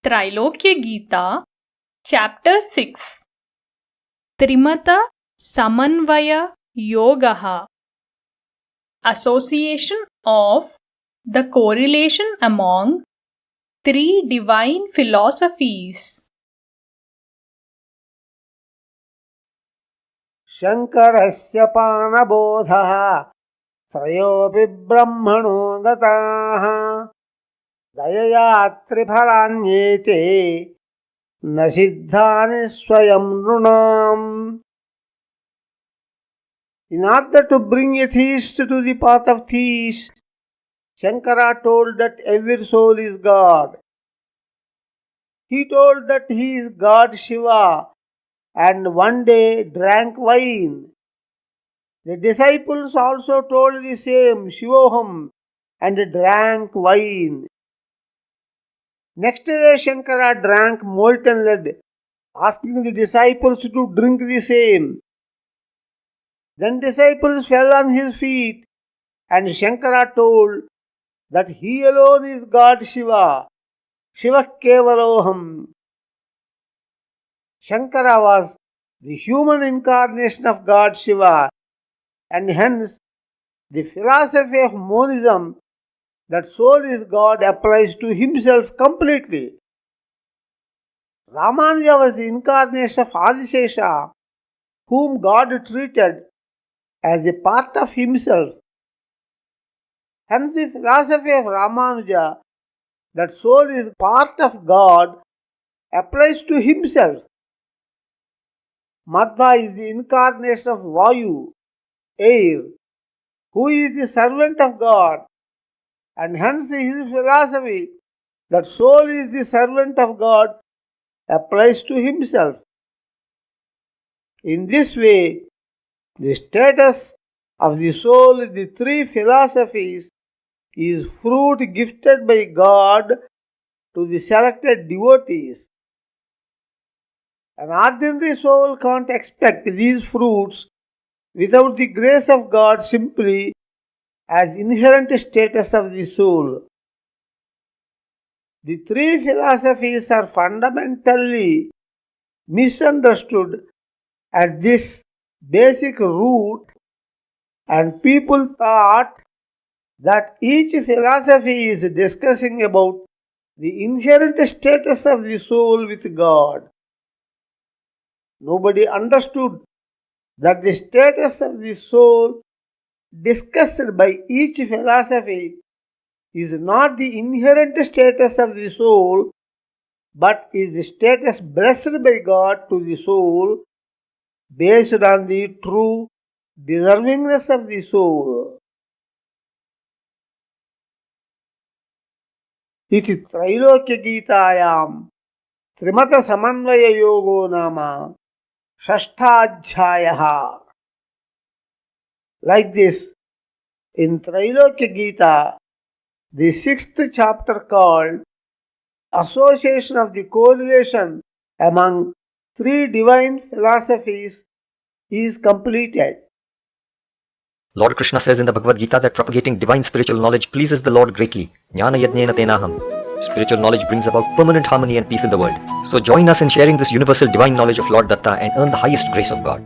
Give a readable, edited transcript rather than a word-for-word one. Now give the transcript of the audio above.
Trailokya Gita, Chapter-6 Trimata Samanvaya Yogaha. Association of the correlation among three divine philosophies. शङ्करस्य पानबोधः त्रयोऽपि ब्रह्मणो गताः दयया त्रिफलान्येते न सिद्धानि स्वयं नृणाम्. In order to bring a theist to the path of theists, Shankara told that every soul is God. He told that he is God Shiva and one day drank wine. The disciples also told the same, Shivoham, and drank wine. Next day Shankara drank molten lead, asking the disciples to drink the same. Then disciples fell on his feet and Shankara told that he alone is God Shiva, Shiva Kevaloham. Shankara was the human incarnation of God Shiva, and hence the philosophy of monism, that soul is God, applies to himself completely. Ramanuja was the incarnation of Adishesha, whom God treated as a part of himself. Hence the philosophy of Ramanuja, that soul is part of God, applies to himself. Madhva is the incarnation of Vayu, air, who is the servant of God, and hence his philosophy, that soul is the servant of God, applies to himself. In this way, the status of the soul in the three philosophies is fruit gifted by God to the selected devotees. An ordinary soul can't expect these fruits without the grace of God simply as inherent status of the soul. The three philosophies are fundamentally misunderstood at this basic root, and people thought that each philosophy is discussing about the inherent status of the soul with God. Nobody understood that the status of the soul discussed by each philosophy is not the inherent status of the soul, but is the status blessed by God to the soul based on the true deservingness of the soul. इति त्रैलोक्य गीतायां त्रिमत समन्वय योगो नाम षष्ठाध्यायः. Like this, in Trailokya Gita, the 6th chapter called Association of the Correlation among Three Divine Philosophies is completed. Lord Krishna says in the Bhagavad Gita that propagating divine spiritual knowledge pleases the Lord greatly. Jnana yajnena tenaham. Spiritual knowledge brings about permanent harmony and peace in the world. So join us in sharing this universal divine knowledge of Lord Datta and earn the highest grace of God.